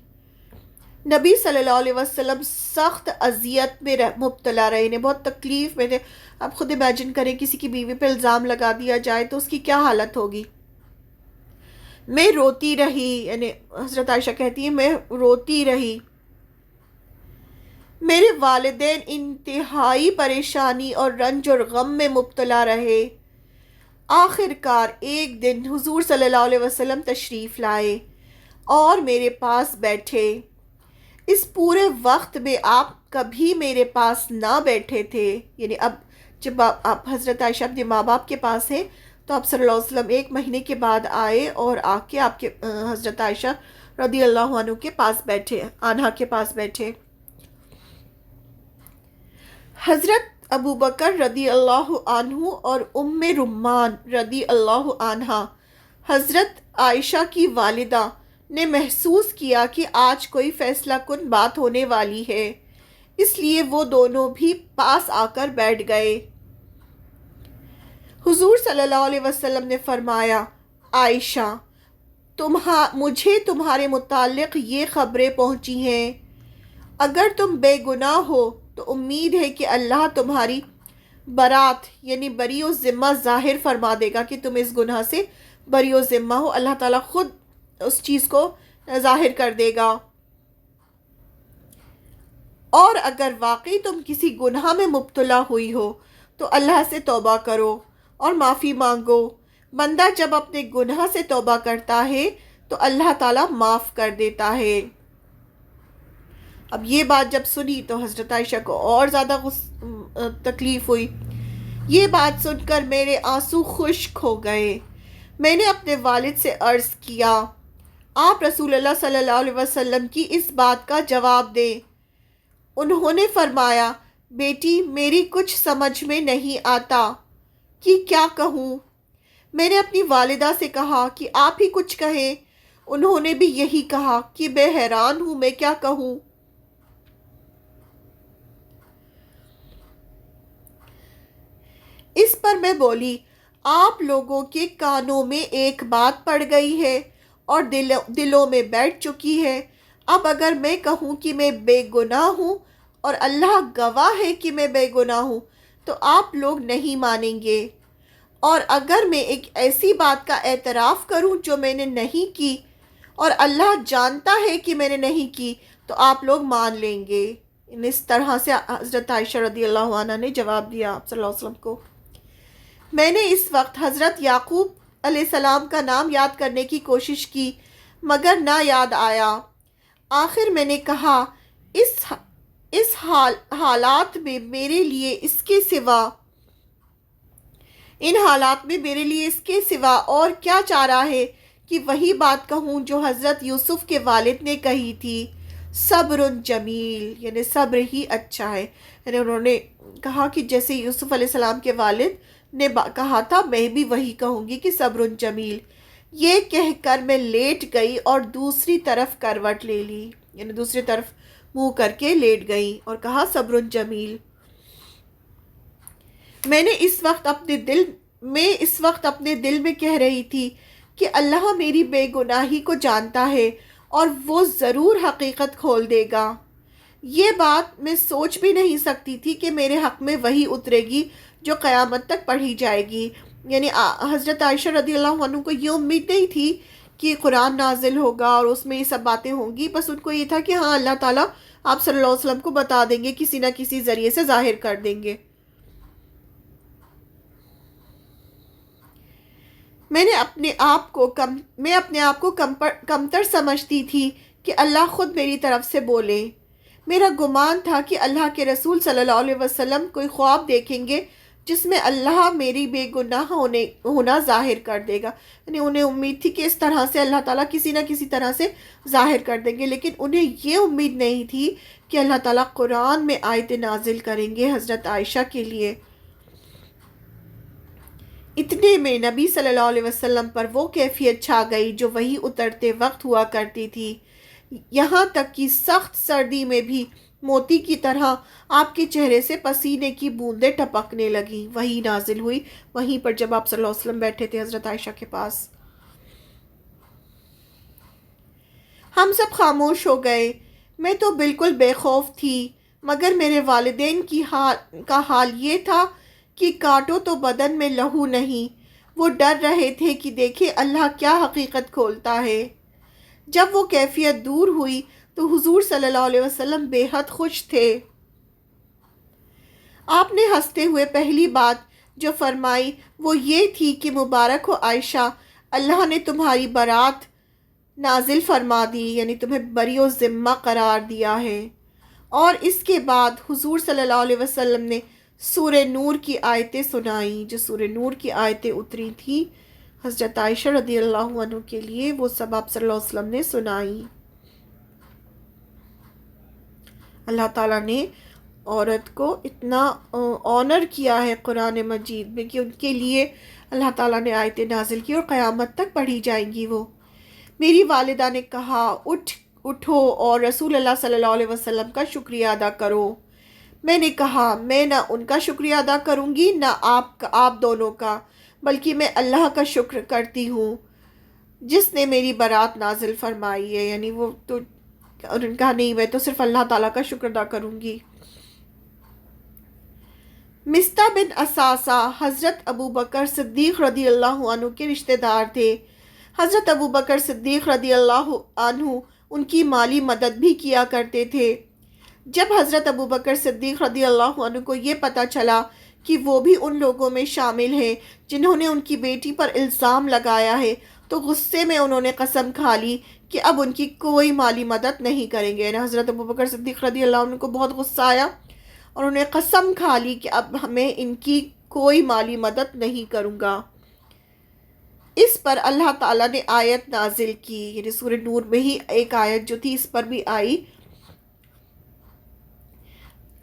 نبی صلی اللہ علیہ وسلم سخت اذیت میں مبتلا رہے نے، بہت تکلیف میں تھے۔ آپ خود امیجن کریں کسی کی بیوی پہ الزام لگا دیا جائے تو اس کی کیا حالت ہوگی۔ میں روتی رہی، یعنی حضرت عائشہ کہتی ہیں میں روتی رہی۔ میرے والدین انتہائی پریشانی اور رنج اور غم میں مبتلا رہے۔ آخر کار ایک دن حضور صلی اللہ علیہ وسلم تشریف لائے اور میرے پاس بیٹھے۔ اس پورے وقت میں آپ کبھی میرے پاس نہ بیٹھے تھے، یعنی اب جب آپ حضرت عائشہ اپنے ماں باپ کے پاس ہیں تو آپ صلی اللہ علیہ وسلم 1 مہینے کے بعد آئے اور آ کے آپ کے حضرت عائشہ رضی اللہ عنہ کے پاس بیٹھے، آنہا کے پاس بیٹھے۔ حضرت ابو بکر رضی اللہ عنہ اور ام رمان رضی اللہ عنہا، حضرت عائشہ کی والدہ، نے محسوس کیا کہ آج کوئی فیصلہ کن بات ہونے والی ہے، اس لیے وہ دونوں بھی پاس آ کر بیٹھ گئے۔ حضور صلی اللہ علیہ وسلم نے فرمایا، عائشہ، مجھے تمہارے متعلق یہ خبریں پہنچی ہیں۔ اگر تم بے گناہ ہو تو امید ہے کہ اللہ تمہاری برات یعنی بری و ذمہ ظاہر فرما دے گا کہ تم اس گناہ سے بری و ذمہ ہو، اللہ تعالیٰ خود اس چیز کو ظاہر کر دے گا۔ اور اگر واقعی تم کسی گناہ میں مبتلا ہوئی ہو تو اللہ سے توبہ کرو اور معافی مانگو۔ بندہ جب اپنے گناہ سے توبہ کرتا ہے تو اللہ تعالیٰ معاف کر دیتا ہے۔ اب یہ بات جب سنی تو حضرت عائشہ کو اور زیادہ تکلیف ہوئی۔ یہ بات سن کر میرے آنسو خشک ہو گئے۔ میں نے اپنے والد سے عرض کیا، آپ رسول اللہ صلی اللہ علیہ وسلم کی اس بات کا جواب دیں۔ انہوں نے فرمایا، بیٹی میری کچھ سمجھ میں نہیں آتا کہ کیا کہوں۔ میں نے اپنی والدہ سے کہا کہ آپ ہی کچھ کہیں۔ انہوں نے بھی یہی کہا کہ میں حیران ہوں، میں کیا کہوں۔ اس پر میں بولی، آپ لوگوں کے کانوں میں ایک بات پڑ گئی ہے اور دلوں میں بیٹھ چکی ہے۔ اب اگر میں کہوں کہ میں بے گناہ ہوں اور اللہ گواہ ہے کہ میں بے گناہ ہوں تو آپ لوگ نہیں مانیں گے، اور اگر میں ایک ایسی بات کا اعتراف کروں جو میں نے نہیں کی اور اللہ جانتا ہے کہ میں نے نہیں کی تو آپ لوگ مان لیں گے۔ اس طرح سے حضرت عائشہ رضی اللہ عنہ نے جواب دیا آپ صلی اللہ علیہ وسلم کو۔ میں نے اس وقت حضرت یعقوب علیہ السلام کا نام یاد کرنے کی کوشش کی مگر نہ یاد آیا۔ آخر میں نے کہا، اس حالات میں میرے لیے اس کے سوا اور کیا چارہ ہے کہ وہی بات کہوں جو حضرت یوسف کے والد نے کہی تھی، صبر جمیل، یعنی صبر ہی اچھا ہے۔ یعنی انہوں نے کہا کہ جیسے یوسف علیہ السلام کے والد نے کہا تھا میں بھی وہی کہوں گی کہ صبر جمیل۔ یہ کہہ کر میں لیٹ گئی اور دوسری طرف کروٹ لے لی، یعنی دوسری طرف منہ کر کے لیٹ گئی اور کہا صبر جمیل۔ میں اس وقت اپنے دل میں کہہ رہی تھی کہ اللہ میری بے گناہی کو جانتا ہے اور وہ ضرور حقیقت کھول دے گا۔ یہ بات میں سوچ بھی نہیں سکتی تھی کہ میرے حق میں وہی اترے گی جو قیامت تک پڑھی جائے گی۔ یعنی حضرت عائشہ رضی اللہ عنہ کو یہ امید نہیں تھی کہ قرآن نازل ہوگا اور اس میں یہ سب باتیں ہوں گی، بس ان کو یہ تھا کہ ہاں اللہ تعالیٰ آپ صلی اللہ علیہ وسلم کو بتا دیں گے، کسی نہ کسی ذریعے سے ظاہر کر دیں گے۔ میں اپنے آپ کو کمتر سمجھتی تھی کہ اللہ خود میری طرف سے بولے۔ میرا گمان تھا کہ اللہ کے رسول صلی اللہ علیہ وسلم کوئی خواب دیکھیں گے جس میں اللہ میری بے گناہ ہونا ظاہر کر دے گا۔ یعنی انہیں امید تھی کہ اس طرح سے اللہ تعالیٰ کسی نہ کسی طرح سے ظاہر کر دیں گے، لیکن انہیں یہ امید نہیں تھی کہ اللہ تعالیٰ قرآن میں آیت نازل کریں گے حضرت عائشہ کے لیے۔ اتنے میں نبی صلی اللہ علیہ وسلم پر وہ کیفیت چھا گئی جو وہی اترتے وقت ہوا کرتی تھی، یہاں تک کہ سخت سردی میں بھی موتی کی طرح آپ کے چہرے سے پسینے کی بوندیں ٹپکنے لگیں۔ وہی نازل ہوئی وہیں پر جب آپ صلی اللہ علیہ وسلم بیٹھے تھے حضرت عائشہ کے پاس۔ ہم سب خاموش ہو گئے۔ میں تو بالکل بے خوف تھی، مگر میرے والدین کا حال یہ تھا کہ کاٹو تو بدن میں لہو نہیں۔ وہ ڈر رہے تھے کہ دیکھیں اللہ کیا حقیقت کھولتا ہے۔ جب وہ کیفیت دور ہوئی تو حضور صلی اللہ علیہ وسلم بے حد خوش تھے۔ آپ نے ہنستے ہوئے پہلی بات جو فرمائی وہ یہ تھی کہ مبارک ہو عائشہ، اللہ نے تمہاری برات نازل فرما دی، یعنی تمہیں بری و ذمہ قرار دیا ہے۔ اور اس کے بعد حضور صلی اللہ علیہ وسلم نے سورہ نور کی آیتیں سنائیں، جو سورہ نور کی آیتیں اتری تھی حضرت عائشہ رضی اللہ عنہ کے لیے، وہ سب آپ صلی اللہ علیہ وسلم نے سنائی۔ اللہ تعالیٰ نے عورت کو اتنا آنر کیا ہے قرآن مجید میں کہ ان کے لیے اللہ تعالیٰ نے آیتیں نازل کی اور قیامت تک پڑھی جائیں گی وہ۔ میری والدہ نے کہا اٹھو اور رسول اللہ صلی اللہ علیہ وسلم کا شکریہ ادا کرو۔ میں نے کہا میں نہ ان کا شکریہ ادا کروں گی نہ آپ دونوں کا، بلکہ میں اللہ کا شکر کرتی ہوں جس نے میری برات نازل فرمائی ہے، یعنی وہ تو انہوں نے کہا نہیں میں تو صرف اللہ تعالیٰ کا شکر ادا کروں گی۔ مستہ بن اساسہ حضرت ابو بکر صدیق رضی اللہ عنہ کے رشتہ دار تھے۔ حضرت ابو بکر صدیق رضی اللہ عنہ ان کی مالی مدد بھی کیا کرتے تھے۔ جب حضرت ابو بکر صدیق رضی اللہ عنہ کو یہ پتہ چلا کہ وہ بھی ان لوگوں میں شامل ہیں جنہوں نے ان کی بیٹی پر الزام لگایا ہے، تو غصے میں انہوں نے قسم کھا لی کہ اب ان کی کوئی مالی مدد نہیں کریں گے۔ حضرت ابو بکر صدیق رضی اللہ عنہ کو بہت غصہ آیا اور انہوں نے قسم کھا لی کہ اب میں ان کی کوئی مالی مدد نہیں کروں گا۔ اس پر اللہ تعالیٰ نے آیت نازل کی، یعنی سورہ نور میں ہی ایک آیت جو تھی اس پر بھی آئی،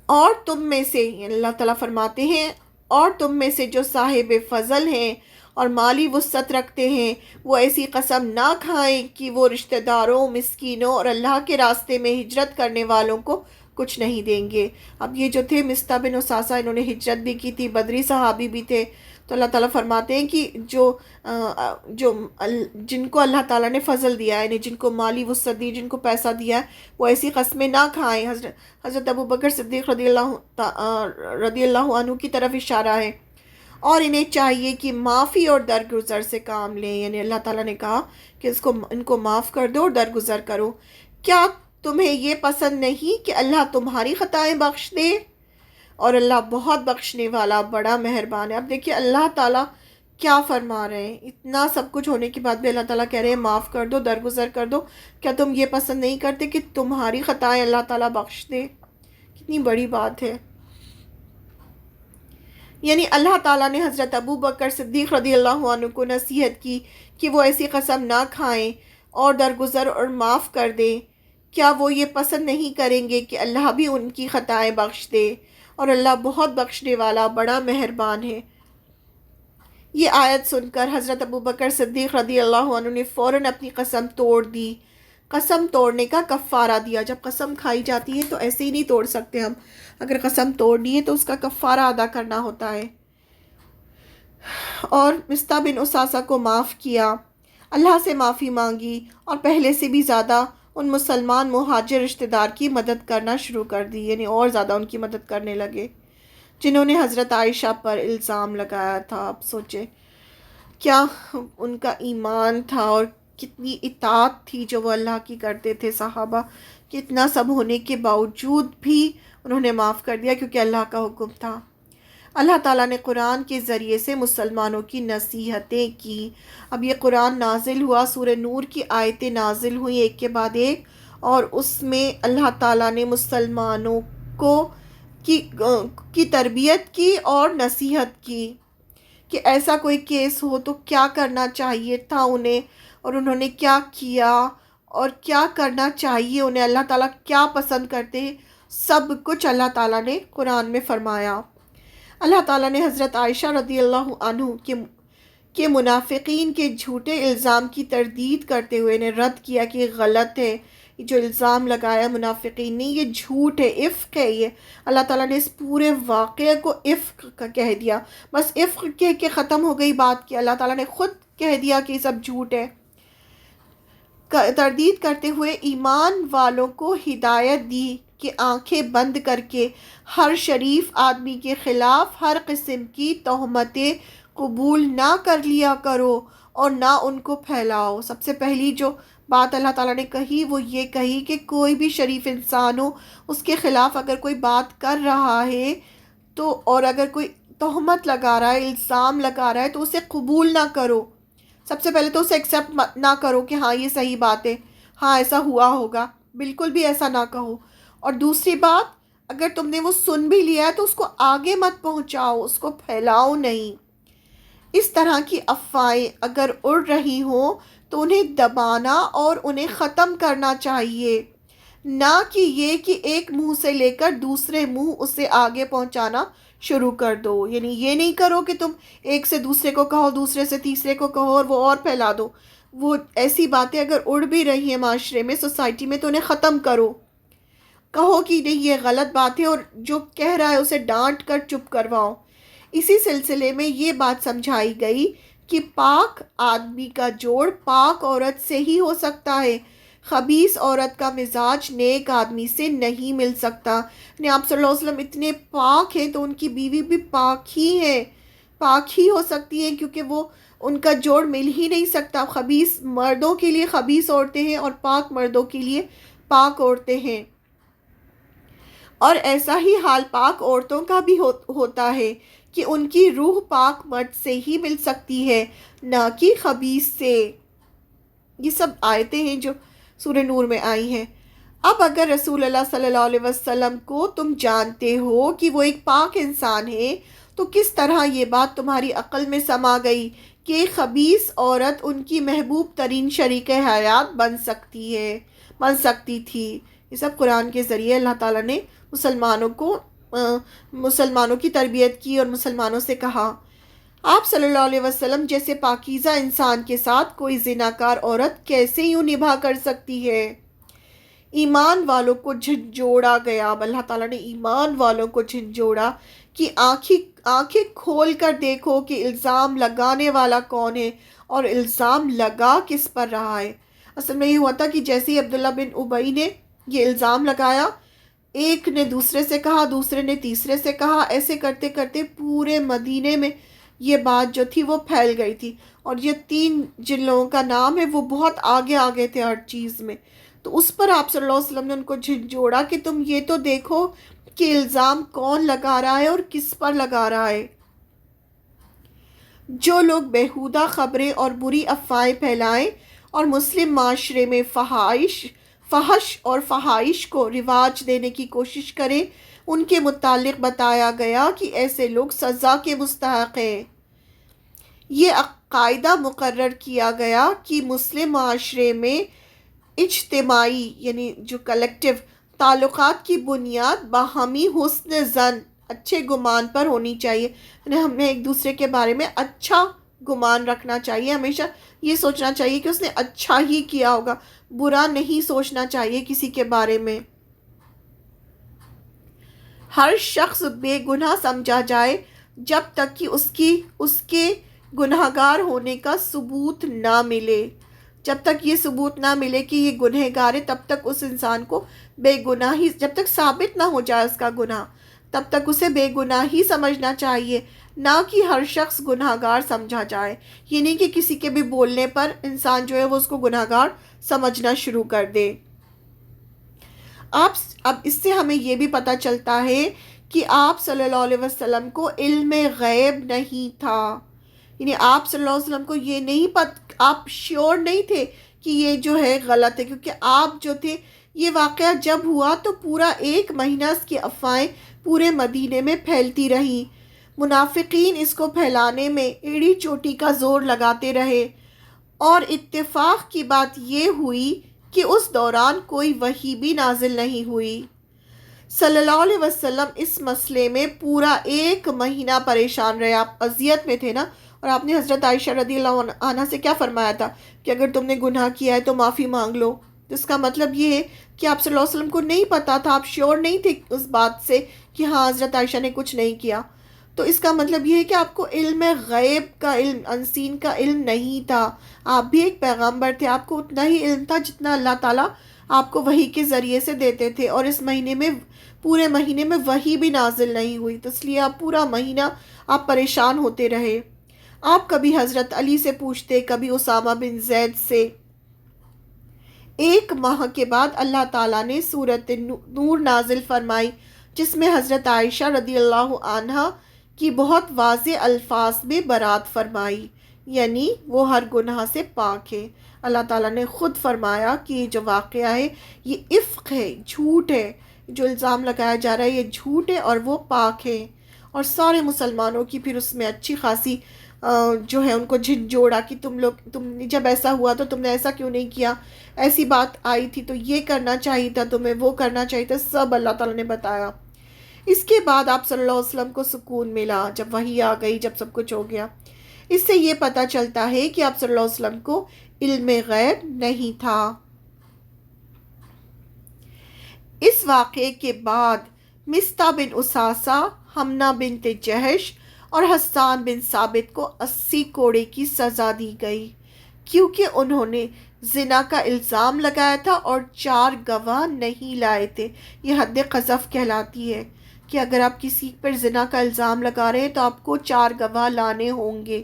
اور تم میں سے، یعنی اللہ تعالیٰ فرماتے ہیں اور تم میں سے جو صاحب فضل ہیں اور مالی وسعت رکھتے ہیں وہ ایسی قسم نہ کھائیں کہ وہ رشتہ داروں، مسکینوں اور اللہ کے راستے میں ہجرت کرنے والوں کو کچھ نہیں دیں گے۔ اب یہ جو تھے مستہ بن اساسہ، انہوں نے ہجرت بھی کی تھی، بدری صحابی بھی تھے، تو اللہ تعالیٰ فرماتے ہیں کہ جن کو اللہ تعالیٰ نے فضل دیا ہے، یعنی جن کو مالی وسعت دی، جن کو پیسہ دیا ہے، وہ ایسی قسمیں نہ کھائیں۔ حضرت ابو بکر صدیق رضی اللہ عنہ کی طرف اشارہ ہے، اور انہیں چاہیے کہ معافی اور درگزر سے کام لیں، یعنی اللہ تعالیٰ نے کہا کہ ان کو معاف کر دو اور درگزر کرو۔ کیا تمہیں یہ پسند نہیں کہ اللہ تمہاری خطائیں بخش دے، اور اللہ بہت بخشنے والا بڑا مہربان ہے۔ اب دیکھیے اللہ تعالیٰ کیا فرما رہے ہیں، اتنا سب کچھ ہونے کے بعد بھی اللہ تعالیٰ کہہ رہے ہیں معاف کر دو، درگزر کر دو۔ کیا تم یہ پسند نہیں کرتے کہ تمہاری خطائیں اللہ تعالیٰ بخش دے؟ کتنی بڑی بات ہے۔ یعنی اللہ تعالیٰ نے حضرت ابو بکر صدیق رضی اللہ عنہ کو نصیحت کی کہ وہ ایسی قسم نہ کھائیں اور درگزر اور معاف کر دیں۔ کیا وہ یہ پسند نہیں کریں گے کہ اللہ بھی ان کی خطائیں بخش دے، اور اللہ بہت بخشنے والا بڑا مہربان ہے۔ یہ آیت سن کر حضرت ابو بکر صدیق رضی اللہ عنہ نے فوراً اپنی قسم توڑ دی۔ قسم توڑنے کا کفارہ دیا۔ جب قسم کھائی جاتی ہے تو ایسے ہی نہیں توڑ سکتے ہم، اگر قسم توڑنی ہے تو اس کا کفارہ ادا کرنا ہوتا ہے۔ اور مستہ بن اساسہ کو معاف کیا، اللہ سے معافی مانگی، اور پہلے سے بھی زیادہ ان مسلمان مہاجر رشتہ دار کی مدد کرنا شروع کر دی، یعنی اور زیادہ ان کی مدد کرنے لگے جنہوں نے حضرت عائشہ پر الزام لگایا تھا۔ اب سوچیں کیا ان کا ایمان تھا اور کتنی اطاعت تھی جو وہ اللہ کی کرتے تھے صحابہ، کتنا سب ہونے کے باوجود بھی انہوں نے معاف کر دیا کیونکہ اللہ کا حکم تھا۔ اللہ تعالیٰ نے قرآن کے ذریعے سے مسلمانوں کی نصیحتیں کی۔ اب یہ قرآن نازل ہوا، سورہ نور کی آیتیں نازل ہوئی ایک کے بعد ایک، اور اس میں اللہ تعالیٰ نے مسلمانوں کی تربیت کی اور نصیحت کی کہ ایسا کوئی کیس ہو تو کیا کرنا چاہیے تھا انہیں، اور انہوں نے کیا کیا، اور کیا کرنا چاہیے انہیں، اللہ تعالیٰ کیا پسند کرتے ہیں، سب کچھ اللہ تعالیٰ نے قرآن میں فرمایا۔ اللہ تعالیٰ نے حضرت عائشہ رضی اللہ عنہ کے منافقین کے جھوٹے الزام کی تردید کرتے ہوئے انہیں رد کیا کہ یہ غلط ہے، جو الزام لگایا منافقین نے یہ جھوٹ ہے، افق ہے۔ یہ اللہ تعالیٰ نے اس پورے واقعے کو افق کا کہہ دیا، بس افق کہہ کے ختم ہو گئی بات، کہ اللہ تعالیٰ نے خود کہہ دیا کہ یہ سب جھوٹ ہے۔ تردید کرتے ہوئے ایمان والوں کو ہدایت دی کہ آنکھیں بند کر کے ہر شریف آدمی کے خلاف ہر قسم کی تہمتیں قبول نہ کر لیا کرو اور نہ ان کو پھیلاؤ۔ سب سے پہلی جو بات اللہ تعالیٰ نے کہی وہ یہ کہی کہ کوئی بھی شریف انسان ہو، اس کے خلاف اگر کوئی بات کر رہا ہے تو اور اگر کوئی تہمت لگا رہا ہے، الزام لگا رہا ہے تو اسے قبول نہ کرو۔ سب سے پہلے تو اسے ایکسیپٹ نہ کرو کہ ہاں یہ صحیح بات ہے، ہاں ایسا ہوا ہوگا، بالکل بھی ایسا نہ کہو۔ اور دوسری بات، اگر تم نے وہ سن بھی لیا ہے تو اس کو آگے مت پہنچاؤ، اس کو پھیلاؤ نہیں۔ اس طرح کی افواہیں اگر اڑ رہی ہوں تو انہیں دبانا اور انہیں ختم کرنا چاہیے، نہ کہ یہ کہ ایک منہ سے لے کر دوسرے منہ اسے آگے پہنچانا شروع کر دو۔ یعنی یہ نہیں کرو کہ تم ایک سے دوسرے کو کہو، دوسرے سے تیسرے کو کہو اور وہ اور پھیلا دو۔ وہ ایسی باتیں اگر اڑ بھی رہی ہیں معاشرے میں، سوسائٹی میں، تو انہیں ختم کرو۔ کہو کہ نہیں یہ غلط بات ہے اور جو کہہ رہا ہے اسے ڈانٹ کر چپ کرواؤ۔ اسی سلسلے میں یہ بات سمجھائی گئی کہ پاک آدمی کا جوڑ پاک عورت سے ہی ہو سکتا ہے، خبیث عورت کا مزاج نیک آدمی سے نہیں مل سکتا۔ یعنی آپ صلی اللہ علیہ وسلم اتنے پاک ہیں تو ان کی بیوی بھی پاک ہی ہے، پاک ہی ہو سکتی ہے، کیونکہ وہ ان کا جوڑ مل ہی نہیں سکتا۔ خبیث مردوں کے لیے خبیث عورتیں ہیں اور پاک مردوں کے لیے پاک عورتیں ہیں، اور ایسا ہی حال پاک عورتوں کا بھی ہوتا ہے کہ ان کی روح پاک مرد سے ہی مل سکتی ہے، نہ کہ خبیث سے۔ یہ سب آیتیں ہیں جو سورہ نور میں آئی ہیں۔ اب اگر رسول اللہ صلی اللہ علیہ وسلم کو تم جانتے ہو کہ وہ ایک پاک انسان ہے، تو کس طرح یہ بات تمہاری عقل میں سما گئی کہ ایک خبیث عورت ان کی محبوب ترین شریک حیات بن سکتی تھی؟ یہ سب قرآن کے ذریعے اللہ تعالیٰ نے مسلمانوں کی تربیت کی اور مسلمانوں سے کہا۔ آپ صلی اللہ علیہ وسلم جیسے پاکیزہ انسان کے ساتھ کوئی زناکار عورت کیسے یوں نبھا کر سکتی ہے؟ ایمان والوں کو جھنجھوڑا گیا۔ اب اللہ تعالیٰ نے ایمان والوں کو جھنجھوڑا کہ آنکھیں کھول کر دیکھو کہ الزام لگانے والا کون ہے اور الزام لگا کس پر رہا ہے۔ اصل میں یہ ہوا تھا کہ جیسے ہی عبداللہ بن ابی نے یہ الزام لگایا، ایک نے دوسرے سے کہا، دوسرے نے تیسرے سے کہا، ایسے کرتے کرتے پورے مدینے میں یہ بات جو تھی وہ پھیل گئی تھی۔ اور یہ 3 جن لوگوں کا نام ہے وہ بہت آگے تھے ہر چیز میں۔ تو اس پر آپ صلی اللہ علیہ وسلم نے ان کو جھنجھوڑا کہ تم یہ تو دیکھو کہ الزام کون لگا رہا ہے اور کس پر لگا رہا ہے۔ جو لوگ بیہودہ خبریں اور بری افواہیں پھیلائیں اور مسلم معاشرے میں فحش اور فحائش کو رواج دینے کی کوشش کریں، ان کے متعلق بتایا گیا کہ ایسے لوگ سزا کے مستحق ہیں۔ یہ قاعدہ مقرر کیا گیا کہ مسلم معاشرے میں اجتماعی یعنی جو کلیکٹیو تعلقات کی بنیاد باہمی حسن ظن، اچھے گمان پر ہونی چاہیے۔ یعنی ہمیں ایک دوسرے کے بارے میں اچھا گمان رکھنا چاہیے، ہمیشہ یہ سوچنا چاہیے کہ اس نے اچھا ہی کیا ہوگا، برا نہیں سوچنا چاہیے کسی کے بارے میں۔ ہر شخص بے گناہ سمجھا جائے جب تک کہ اس کے گناہگار ہونے کا ثبوت نہ ملے۔ جب تک یہ ثبوت نہ ملے کہ یہ گنہگار ہے، تب تک اس انسان کو بے گناہی، جب تک ثابت نہ ہو جائے اس کا گناہ، تب تک اسے بے گناہی سمجھنا چاہیے، نہ کہ ہر شخص گنہگار سمجھا جائے۔ یہ نہیں کہ کسی کے بھی بولنے پر انسان جو ہے وہ اس کو گنہگار سمجھنا شروع کر دے۔ اب اس سے ہمیں یہ بھی پتہ چلتا ہے کہ آپ صلی اللہ علیہ وسلم کو علم غیب نہیں تھا۔ یعنی آپ صلی اللہ علیہ وسلم کو یہ نہیں آپ شیور نہیں تھے کہ یہ جو ہے غلط ہے، کیونکہ آپ جو تھے، یہ واقعہ جب ہوا تو پورا 1 مہینہ اس کی افواہیں پورے مدینے میں پھیلتی رہیں۔ منافقین اس کو پھیلانے میں ایڑی چوٹی کا زور لگاتے رہے، اور اتفاق کی بات یہ ہوئی کہ اس دوران کوئی وحی بھی نازل نہیں ہوئی۔ صلی اللہ علیہ وسلم اس مسئلے میں پورا 1 مہینہ پریشان رہے۔ آپ اذیت میں تھے نا، اور آپ نے حضرت عائشہ رضی اللہ عنہ سے کیا فرمایا تھا کہ اگر تم نے گناہ کیا ہے تو معافی مانگ لو۔ تو اس کا مطلب یہ ہے کہ آپ صلی اللہ علیہ وسلم کو نہیں پتا تھا، آپ شیور نہیں تھے اس بات سے کہ ہاں حضرت عائشہ نے کچھ نہیں کیا۔ تو اس کا مطلب یہ ہے کہ آپ کو علم غیب کا علم، انسین کا علم نہیں تھا. آپ بھی ایک پیغمبر تھے، آپ کو اتنا ہی علم تھا جتنا اللہ تعالیٰ آپ کو وحی کے ذریعے سے دیتے تھے. اور اس مہینے میں، پورے مہینے میں وحی بھی نازل نہیں ہوئی، تو اس لیے آپ پورا مہینہ آپ پریشان ہوتے رہے. آپ کبھی حضرت علی سے پوچھتے، کبھی اسامہ بن زید سے. 1 ماہ کے بعد اللہ تعالیٰ نے سورۃ نور نازل فرمائی، جس میں حضرت عائشہ رضی اللہ عنہا کی بہت واضح الفاظ میں برات فرمائی، یعنی وہ ہر گناہ سے پاک ہے. اللہ تعالیٰ نے خود فرمایا کہ یہ جو واقعہ ہے یہ افق ہے، جھوٹ ہے، جو الزام لگایا جا رہا ہے یہ جھوٹ ہے اور وہ پاک ہے. اور سارے مسلمانوں کی پھر اس میں اچھی خاصی جو ہے ان کو جھنجھوڑا کہ تم جب ایسا ہوا تو تم نے ایسا کیوں نہیں کیا، ایسی بات آئی تھی تو یہ کرنا چاہیے تھا تمہیں، وہ کرنا چاہیے تھا، سب اللہ تعالیٰ نے بتایا. اس کے بعد آپ صلی اللہ علیہ وسلم کو سکون ملا جب وحی آ گئی، جب سب کچھ ہو گیا. اس سے یہ پتہ چلتا ہے کہ آپ صلی اللہ علیہ وسلم کو علم غیب نہیں تھا. اس واقعے کے بعد مستہ بن اساسہ، حمنہ بنت جہش اور حسان بن ثابت کو 80 کوڑے کی سزا دی گئی، کیونکہ انہوں نے زنا کا الزام لگایا تھا اور 4 گواہ نہیں لائے تھے. یہ حد قذف کہلاتی ہے کہ اگر آپ کسی پر زنا کا الزام لگا رہے ہیں تو آپ کو 4 گواہ لانے ہوں گے.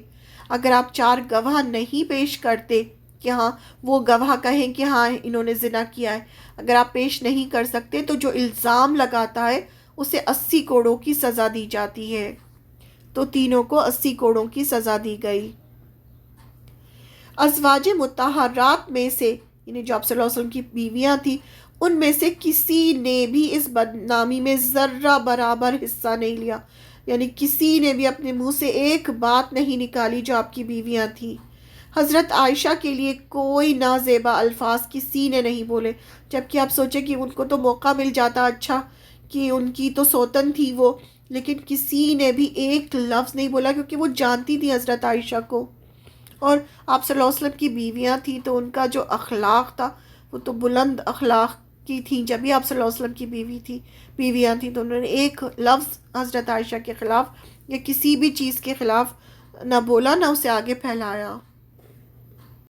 اگر آپ 4 گواہ نہیں پیش کرتے کہ ہاں وہ گواہ کہیں کہ ہاں انہوں نے زنا کیا ہے، اگر آپ پیش نہیں کر سکتے تو جو الزام لگاتا ہے اسے 80 کوڑوں کی سزا دی جاتی ہے. تو تینوں کو 80 کوڑوں کی سزا دی گئی. ازواج مطہرات میں سے، یعنی جو آپ صلی اللہ علیہ وسلم کی بیویاں تھیں، ان میں سے کسی نے بھی اس بدنامی میں ذرہ برابر حصہ نہیں لیا، یعنی کسی نے بھی اپنے منہ سے ایک بات نہیں نکالی جو آپ کی بیویاں تھیں. حضرت عائشہ کے لیے کوئی نازیبا الفاظ کسی نے نہیں بولے، جبکہ آپ سوچیں کہ ان کو تو موقع مل جاتا اچھا کہ ان کی تو سوتن تھی وہ، لیکن کسی نے بھی ایک لفظ نہیں بولا، کیونکہ وہ جانتی تھی حضرت عائشہ کو. اور آپ صلی اللہ علیہ وسلم کی بیویاں تھیں تو ان کا جو اخلاق تھا وہ تو بلند اخلاق کی تھیں. جب بھی آپ صلی اللہ علیہ وسلم کی بیویاں تھیں تو انہوں نے ایک لفظ حضرت عائشہ کے خلاف یا کسی بھی چیز کے خلاف نہ بولا، نہ اسے آگے پھیلایا.